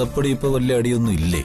അതപ്പടി ഇപ്പൊ വലിയ അടിയൊന്നും ഇല്ലേ?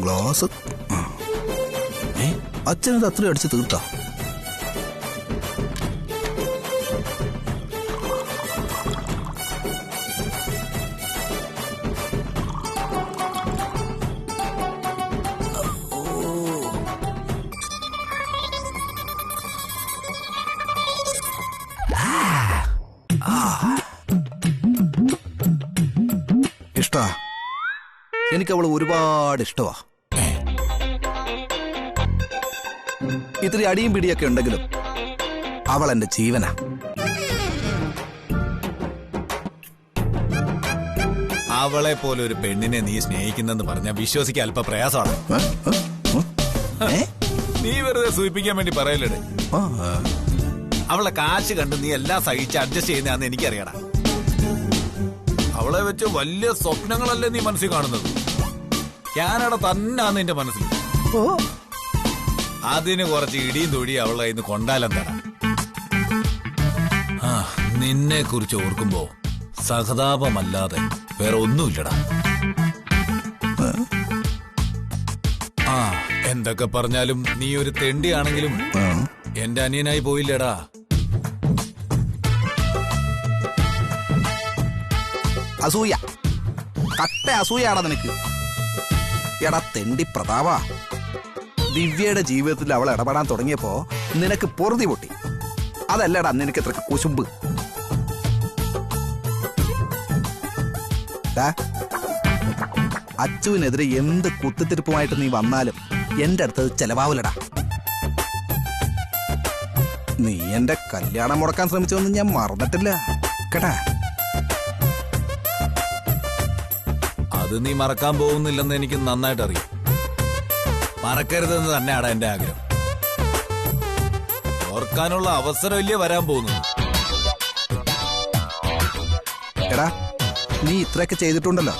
ഗ്ലാസ് അച്ഛനത് അത്ര അടിച്ച് തീർത്താ? ഇഷ്ടാ, എനിക്കവള് ഒരുപാട് ഇഷ്ടമാ. ഇത്തിരി അടിയും പിടിയൊക്കെ ഉണ്ടെങ്കിലും അവൾ എന്റെ ജീവനാ. അവളെ പോലെ ഒരു പെണ്ണിനെ നീ സ്നേഹിക്കുന്നെന്ന് പറഞ്ഞാൽ വിശ്വസിക്കാൻ അല്പ പ്രയാസമാണ്. നീ വെറുതെ സൂചിപ്പിക്കാൻ വേണ്ടി പറയല്ലേ? അവളെ കാശ് കണ്ട് നീ എല്ലാം സഹിച്ച് അഡ്ജസ്റ്റ് ചെയ്യുന്നതാന്ന് എനിക്കറിയണം. അവളെ വെച്ച് വലിയ സ്വപ്നങ്ങളല്ലേ നീ മനസ്സിൽ കാണുന്നത്? കാനഡ തന്നാന്ന് എന്റെ മനസ്സിൽ. അതിന് കുറച്ച് ഇടിയും തൊടിയും അവളെ ഇന്ന് കൊണ്ടാലെന്താ? നിന്നെ കുറിച്ച് ഓർക്കുമ്പോ സഹതാപമല്ലാതെ വേറെ ഒന്നുമില്ലടാ. എന്തൊക്കെ പറഞ്ഞാലും നീ ഒരു തെണ്ടിയാണെങ്കിലും എന്റെ അനിയനായി പോയില്ലടാ. അസൂയ, കട്ട അസൂയാടാ നിനക്ക്. എടാ തെണ്ടി പ്രതാപ, ദിവ്യയുടെ ജീവിതത്തിൽ അവൾ ഇടപെടാൻ തുടങ്ങിയപ്പോ നിനക്ക് പൊറുതി പൊട്ടി. അതല്ലടാ നിനക്ക് ഇത്ര കുശുമ്പ്. അച്ചുവിനെതിരെ എന്ത് കുത്തിത്തിരിപ്പുമായിട്ട് നീ വന്നാലും എന്റെ അടുത്തത് ചെലവാവില്ലടാ. നീ എന്റെ കല്യാണം മുടക്കാൻ ശ്രമിച്ചൊന്നും ഞാൻ മറന്നിട്ടില്ല കേട്ടാ. അത് നീ മറക്കാൻ പോകുന്നില്ലെന്ന് എനിക്ക് നന്നായിട്ട് അറിയാം. മറക്കരുതെന്ന് തന്നെയാണ് എന്റെ ആഗ്രഹം. ഓർക്കാനുള്ള അവസരമില്ലേ വരാൻ പോകുന്നത്. എടാ, നീ ഇത്രയൊക്കെ ചെയ്തിട്ടുണ്ടല്ലോ,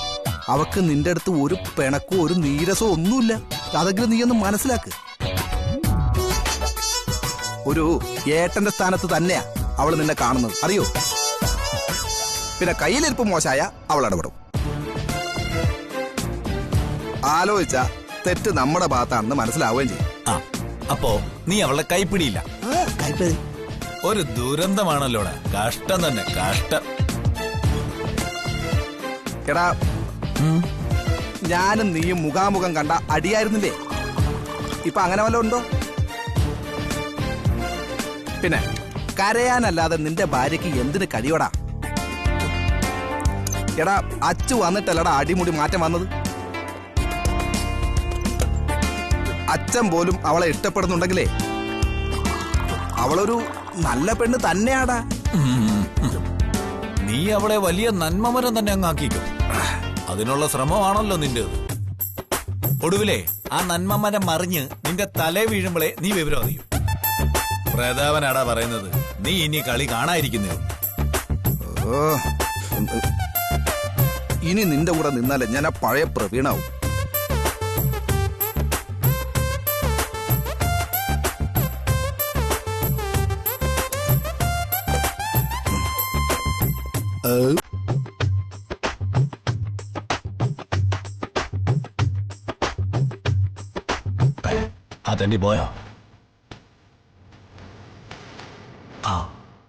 അവക്ക് നിന്റെ അടുത്ത് ഒരു പിണക്കോ ഒരു നീരസോ ഒന്നുമില്ല. അതെങ്കിലും നീ ഒന്ന് മനസ്സിലാക്ക്. ഒരു ഏട്ടന്റെ സ്ഥാനത്ത് തന്നെയാ അവൾ നിന്നെ കാണുന്നത്, അറിയോ? പിന്നെ കയ്യിലിരിപ്പ് മോശമായ അവൾ ഇടപെടും. ആലോചിച്ച തെറ്റ് നമ്മുടെ ഭാഗത്താണെന്ന് മനസ്സിലാവുകയും ചെയ്യും. അപ്പോ നീ അവളെ കൈപ്പിടിയില്ല. ഒരു ദുരന്തമാണല്ലോടാ. കഷ്ടം തന്നെ, കഷ്ടം. എടാ, ഞാനും നീയും മുഖാമുഖം കണ്ട അടിയായിരുന്നില്ലേ? ഇപ്പൊ അങ്ങനെ വല്ലതും ഉണ്ടോ? പിന്നെ കരയാനല്ലാതെ നിന്റെ ഭാര്യയ്ക്ക് എന്തിന് കഴിയോടാ? എടാ, അച്ചു വന്നിട്ടല്ലടാ അടിമുടി മാറ്റം വന്നത്. അച്ഛൻ പോലും അവളെ ഇഷ്ടപ്പെടുന്നുണ്ടെങ്കിലേ അവളൊരു നല്ല പെണ്ണ് തന്നെയാടാ. നീ അവളെ വലിയ നന്മമരം തന്നെ അങ്ങാക്കിക്കും. അതിനുള്ള ശ്രമമാണല്ലോ നിന്റേത്. ഒടുവിലെ ആ നന്മമരം മറിഞ്ഞ് നിന്റെ തലേ വീഴുമ്പോഴേ നീ വിവരം അറിയും. പ്രതാപനാടാ പറയുന്നത്. നീ ഇനി കളി കാണാതിരിക്കുന്നേ. ഇനി നിന്റെ കൂടെ നിന്നാലേ ഞാൻ ആ പഴയ പ്രവീണാവും. അതെന്തി പോയോ?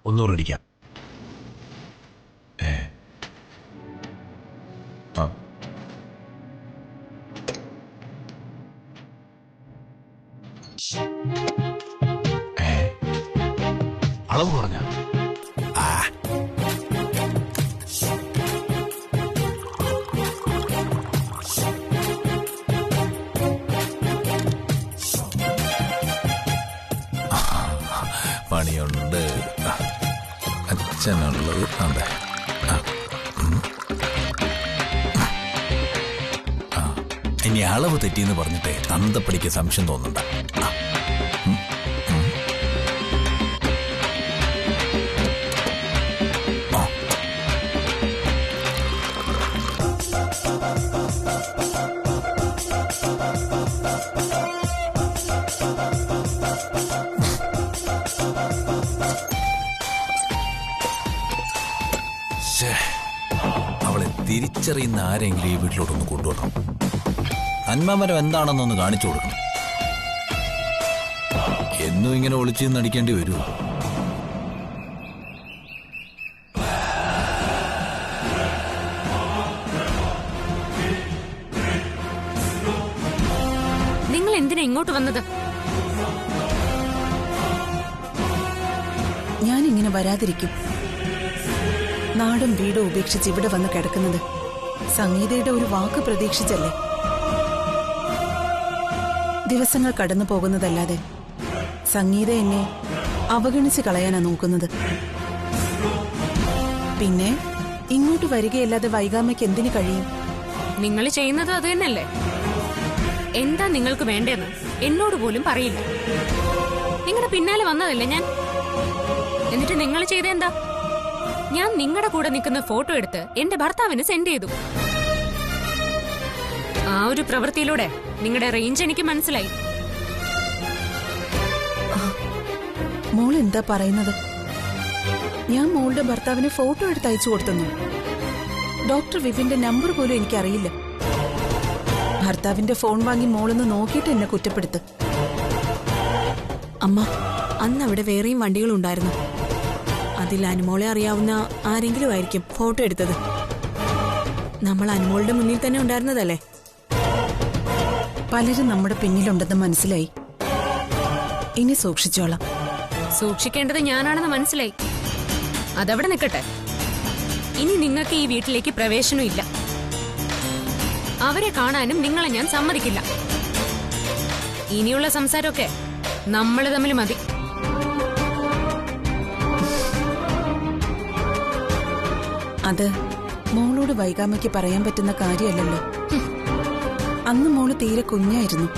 ഒന്നുകൂടെ ഇരിക്കാം. അളവ് കുറഞ്ഞ അച്ഛനുള്ളത് അതെ. ഇനി അളവ് തെറ്റിയെന്ന് പറഞ്ഞിട്ടേ തന്തപ്പടിക്ക് സംശയം തോന്നണ്ട. അവളെ തിരിച്ചറിയുന്ന ആരെങ്കിലും ഈ വീട്ടിലോട്ടൊന്ന് കൊണ്ടുവരണം. നന്മമരം എന്താണെന്നൊന്ന് കാണിച്ചു കൊടുക്കണം. എന്നും ഇങ്ങനെ ഒളിച്ചു നടിക്കേണ്ടി വരുമോ? നിങ്ങൾ എന്തിനാ ഇങ്ങോട്ട് വന്നത്? ഞാൻ ഇങ്ങനെ വരാതിരിക്കും. നാടും വീടും ഉപേക്ഷിച്ച് ഇവിടെ വന്ന് കിടക്കുന്നത് സംഗീതയുടെ ഒരു വാക്ക് പ്രതീക്ഷിച്ചല്ലേ? ദിവസങ്ങൾ കടന്നു പോകുന്നതല്ലാതെ സംഗീത എന്നെ അവഗണിച്ച് കളയാനാ നോക്കുന്നത്. പിന്നെ ഇങ്ങോട്ട് വരികയല്ലാതെ വൈകാമയ്ക്ക് എന്തിനു കഴിയും? നിങ്ങൾ ചെയ്യുന്നത് അത് തന്നെയല്ലേ? എന്താ നിങ്ങൾക്ക് വേണ്ടതെന്ന് എന്നോട് പോലും പറയില്ല. നിങ്ങളുടെ പിന്നാലെ വന്നതല്ലേ ഞാൻ. എന്നിട്ട് നിങ്ങൾ ചെയ്ത എന്താ? ഞാൻ നിങ്ങളുടെ കൂടെ നിൽക്കുന്ന ഫോട്ടോ എടുത്ത് എന്റെ ഭർത്താവിന് സെൻഡ് ചെയ്തു. ആ ഒരു പ്രവൃത്തിയിലൂടെ നിങ്ങളുടെ റേഞ്ച് എനിക്ക് മനസ്സിലായി. മോൾ എന്താ പറയുന്നത്? ഞാൻ മോളുടെ ഭർത്താവിന് ഫോട്ടോ എടുത്ത് അയച്ചു കൊടുത്തു. ഡോക്ടർ വിപിന്റെ നമ്പർ പോലും എനിക്കറിയില്ല. ഭർത്താവിന്റെ ഫോൺ വാങ്ങി മോളൊന്ന് നോക്കിയിട്ട് എന്നെ കുറ്റപ്പെടുത്ത്. അമ്മ, അന്ന് അവിടെ വേറെയും വണ്ടികളുണ്ടായിരുന്നു. അതിൽ അനുമോളെ അറിയാവുന്ന ആരെങ്കിലും ആയിരിക്കും ഫോട്ടോ എടുത്തത്. നമ്മൾ അനുമോളുടെ മുന്നിൽ തന്നെ ഉണ്ടായിരുന്നതല്ലേ? പലരും നമ്മുടെ പിന്നിലുണ്ടെന്ന് മനസ്സിലായി. ഇനി സൂക്ഷിച്ചോളാം. സൂക്ഷിക്കേണ്ടത് ഞാനാണെന്ന് മനസ്സിലായി. അതവിടെ നിൽക്കട്ടെ. ഇനി നിങ്ങൾക്ക് ഈ വീട്ടിലേക്ക് പ്രവേശനം ഇല്ല. അവരെ കാണാനും നിങ്ങളെ ഞാൻ സമ്മതിക്കില്ല. ഇനിയുള്ള സംസാരമൊക്കെ നമ്മൾ തമ്മിൽ മതി. അത് മോളോട് വൈകാമയ്ക്ക് പറയാൻ പറ്റുന്ന കാര്യമല്ലല്ലോ. അന്ന് മോള് തീരെ കുഞ്ഞായിരുന്നു.